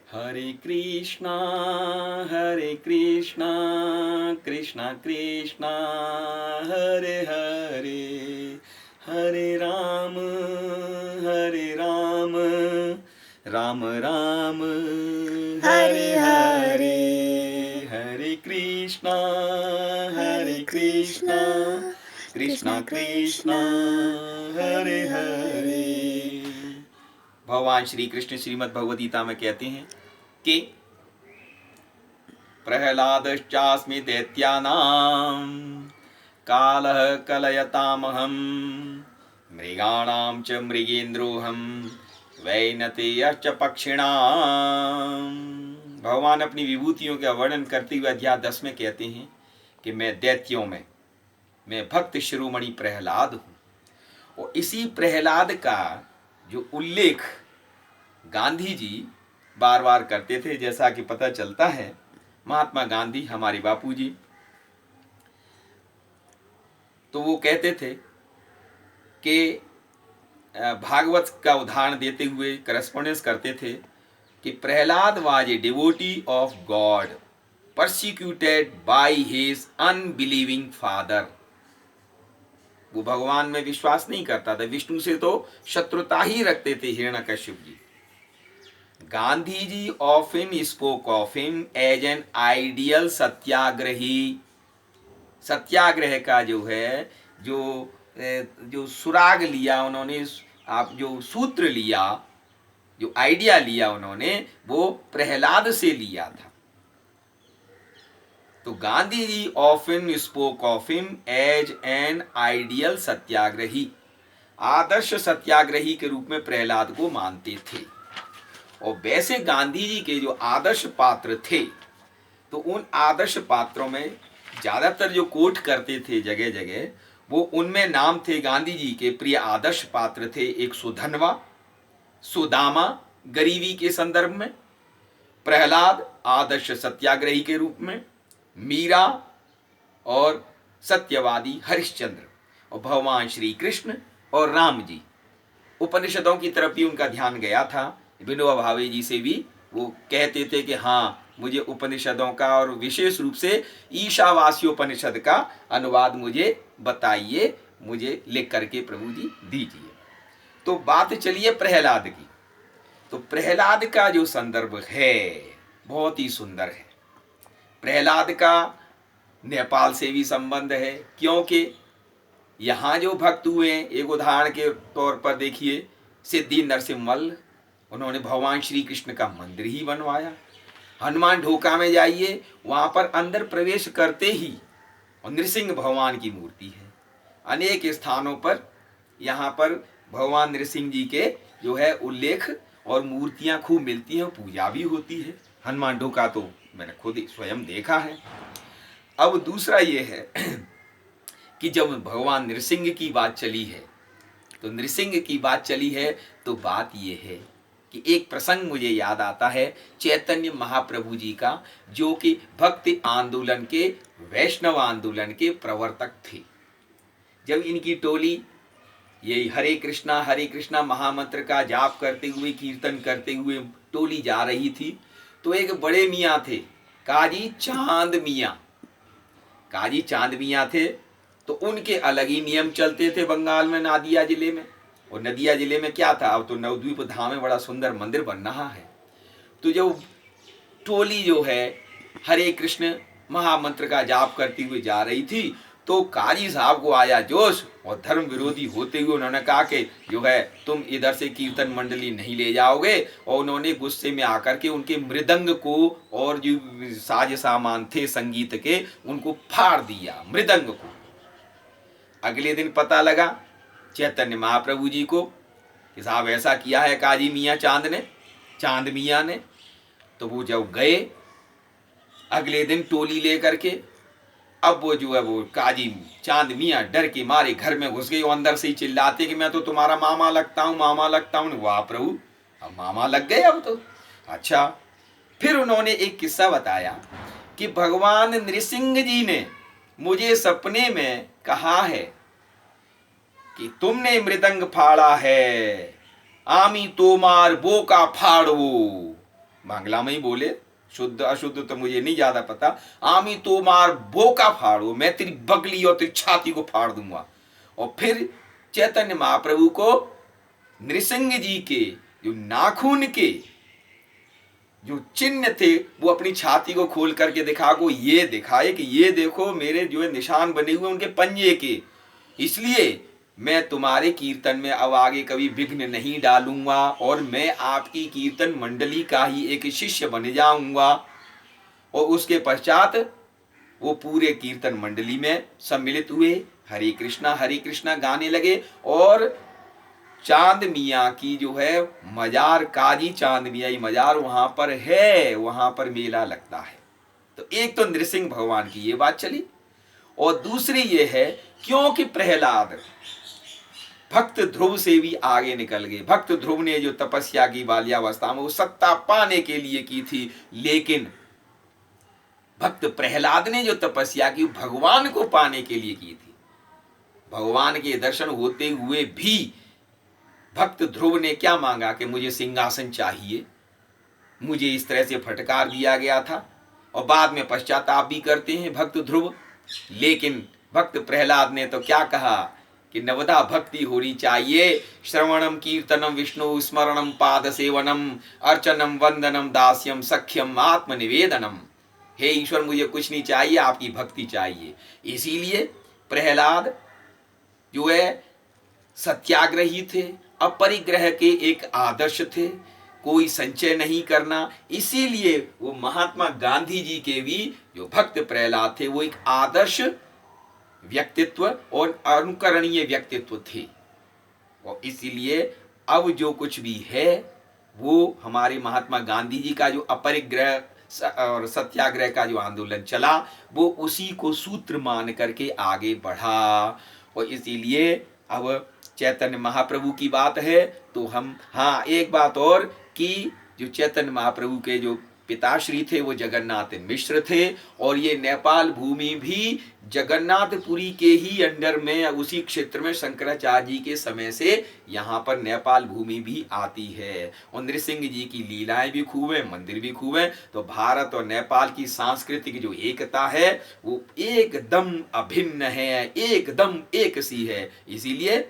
हरे कृष्णा कृष्णा कृष्णा हरे हरे, हरे राम राम राम हरे हरे, हरे कृष्णा कृष्णा कृष्णा हरे हरे। भगवान श्री कृष्ण श्रीमद् भगवद गीता में कहते हैं कि प्रहलादश्चास्मि दैत्यानां कालः कलयतामहं, मृगाणां च मृगेन्द्रोऽहं वैनतेयश्च पक्षिणां। भगवान अपनी विभूतियों का वर्णन करते हुए अध्याय 10 में कहते हैं कि मैं दैत्यों में मैं भक्त शिरोमणि प्रहलाद हूँ। और इसी प्रहलाद का जो उल्लेख गांधी जी बार बार करते थे, जैसा कि पता चलता है महात्मा गांधी हमारे बापू जी, तो वो कहते थे कि भागवत का उदाहरण देते हुए करस्पॉन्डेंस करते थे कि Prahlad was a devotee of God persecuted by his unbelieving father. वो भगवान में विश्वास नहीं करता था, विष्णु से तो शत्रुता ही रखते थे Hiranyakashyap ji. Gandhi ji often spoke of him as an ideal satyagrahi. सत्याग्रह का जो है जो सुराग लिया उन्होंने, आप जो सूत्र लिया, जो आइडिया लिया उन्होंने, वो प्रहलाद से लिया था। तो Gandhi ji often spoke of him as an ideal satyagrahi, आदर्श सत्याग्रही के रूप में प्रहलाद को मानते थे। और वैसे गांधी जी के जो आदर्श पात्र थे, तो उन आदर्श पात्रों में ज़्यादातर जो कोट करते थे जगह जगह, वो उनमें नाम थे गांधी जी के प्रिय आदर्श पात्र थे। एक सुधनवा, सुदामा गरीबी के संदर्भ में, प्रहलाद आदर्श सत्याग्रही के रूप में, मीरा और सत्यवादी हरिश्चंद्र, और भगवान श्री कृष्ण और राम जी। उपनिषदों की तरफ भी उनका ध्यान गया था। विनोबा भावे जी से भी वो कहते थे कि हाँ, मुझे उपनिषदों का और विशेष रूप से ईशावास्योपनिषद का अनुवाद मुझे बताइए, मुझे लिख करके प्रभु जी दीजिए। तो बात चलिए प्रहलाद की। तो प्रहलाद का जो संदर्भ है बहुत ही सुंदर है। प्रहलाद का नेपाल से भी संबंध है, क्योंकि यहाँ जो भक्त हुए, एक उदाहरण के तौर पर देखिए सिद्धि नरसिम्हल, उन्होंने भगवान श्री कृष्ण का मंदिर ही बनवाया। हनुमान ढोका में जाइए, वहाँ पर अंदर प्रवेश करते ही नृसिंह भगवान की मूर्ति है। अनेक स्थानों पर यहाँ पर भगवान नृसिंह जी के जो है उल्लेख और मूर्तियाँ खूब मिलती हैं, पूजा भी होती है। हनुमान ढोका तो मैंने खुद ही स्वयं देखा है। अब दूसरा ये है कि जब भगवान नृसिंह की बात चली है, तो नृसिंह की बात चली है, तो बात ये है कि एक प्रसंग मुझे याद आता है चैतन्य महाप्रभु जी का, जो कि भक्ति आंदोलन के, वैष्णव आंदोलन के प्रवर्तक थे। जब इनकी टोली ये हरे कृष्णा महामंत्र का जाप करते हुए, कीर्तन करते हुए टोली जा रही थी, तो एक बड़े मियाँ थे, काजी चांद मियाँ। काजी चांद मियाँ थे, तो उनके अलग ही नियम चलते थे बंगाल में, नादिया जिले में। और नदिया जिले में क्या था, अब तो नवद्वीप धाम में बड़ा सुंदर मंदिर बन रहा है। तो जब टोली जो है हरे कृष्ण महामंत्र का जाप करती हुई जा रही थी, तो काजी साहब को आया जोश, और धर्म विरोधी होते हुए उन्होंने कहा कि जो है तुम इधर से कीर्तन मंडली नहीं ले जाओगे। और उन्होंने गुस्से में आकर के उनके मृदंग को और जो साज सामान थे संगीत के, उनको फाड़ दिया, मृदंग को। अगले दिन पता लगा चैतन्य महाप्रभु जी को कि साहब ऐसा किया है काजी मियाँ चांद मियाँ ने। तो वो जब गए अगले दिन टोली लेकर के, अब वो जो है वो काजी चांद मियाँ डर के मारे घर में घुस गए। अंदर से ही चिल्लाते कि मैं तो तुम्हारा मामा लगता हूँ। वाह प्रभु, अब मामा लग गए अब तो। अच्छा, फिर उन्होंने एक किस्सा बताया कि भगवान नृसिंह जी ने मुझे सपने में कहा है कि तुमने मृदंग फाड़ा है, आमी तोमार बोका फाड़ो। बांग्ला में ही बोले, शुद्ध अशुद्ध तो मुझे नहीं ज्यादा पता। आमी तो मार बोका फाड़ो, मैं तेरी बगली और तेरी छाती को फाड़ दूंगा। और फिर चैतन्य महाप्रभु को नृसिंह जी के जो नाखून के जो चिन्ह थे वो अपनी छाती को खोल करके दिखा को ये दिखाए कि ये देखो मेरे जो है निशान बने हुए उनके पंजे के, इसलिए मैं तुम्हारे कीर्तन में अब आगे कभी विघ्न नहीं डालूंगा और मैं आपकी कीर्तन मंडली का ही एक शिष्य बन जाऊंगा। और उसके पश्चात वो पूरे कीर्तन मंडली में सम्मिलित हुए, हरे कृष्णा गाने लगे। और चांद मियाँ की जो है मजार, काजी चांद मियाँ मजार वहां पर है, वहां पर मेला लगता है। तो एक तो नृसिंह भगवान की ये बात चली, और दूसरी ये है क्योंकि प्रहलाद भक्त ध्रुव से भी आगे निकल गए। भक्त ध्रुव ने जो तपस्या की बाल्यावस्था में वो सत्ता पाने के लिए की थी, लेकिन भक्त प्रहलाद ने जो तपस्या की भगवान को पाने के लिए की थी। भगवान के दर्शन होते हुए भी भक्त ध्रुव ने क्या मांगा कि मुझे सिंहासन चाहिए, मुझे इस तरह से फटकार दिया गया था, और बाद में पश्चाताप भी करते हैं भक्त ध्रुव। लेकिन भक्त प्रहलाद ने तो क्या कहा कि नवदा भक्ति होनी चाहिए, श्रवणम कीर्तनम विष्णु स्मरणम पाद सेवनम अर्चनम वंदनम दास्यम सख्यम आत्मनिवेदनम। हे ईश्वर, मुझे कुछ नहीं चाहिए, आपकी भक्ति चाहिए। इसीलिए प्रहलाद जो है सत्याग्रही थे, अपरिग्रह के एक आदर्श थे, कोई संचय नहीं करना। इसीलिए वो महात्मा गांधी जी के भी जो भक्त प्रहलाद थे वो एक आदर्श व्यक्तित्व और अनुकरणीय व्यक्तित्व थे। और इसीलिए अब जो कुछ भी है वो हमारे महात्मा गांधी जी का जो अपरिग्रह और सत्याग्रह का जो आंदोलन चला वो उसी को सूत्र मान करके आगे बढ़ा। और इसीलिए अब चैतन्य महाप्रभु की बात है तो हम, हाँ एक बात और कि जो चैतन्य महाप्रभु के जो पिताश्री थे वो जगन्नाथ मिश्र थे, और ये नेपाल भूमि भी जगन्नाथपुरी के ही अंडर में, उसी क्षेत्र में शंकराचार्य जी के समय से यहाँ पर नेपाल भूमि भी आती है। और नृसिंह जी की लीलाएं भी खूब है, मंदिर भी खूब है। तो भारत और नेपाल की सांस्कृतिक जो एकता है वो एकदम अभिन्न है, एकदम एक सी है। इसीलिए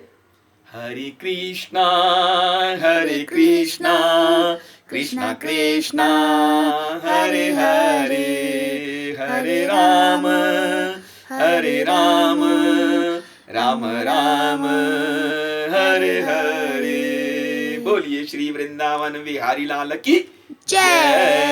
हरे कृष्णा कृष्णा कृष्णा हरे हरे, हरे राम राम राम हरे हरे। बोलिए श्री वृंदावन बिहारी लाल की जय।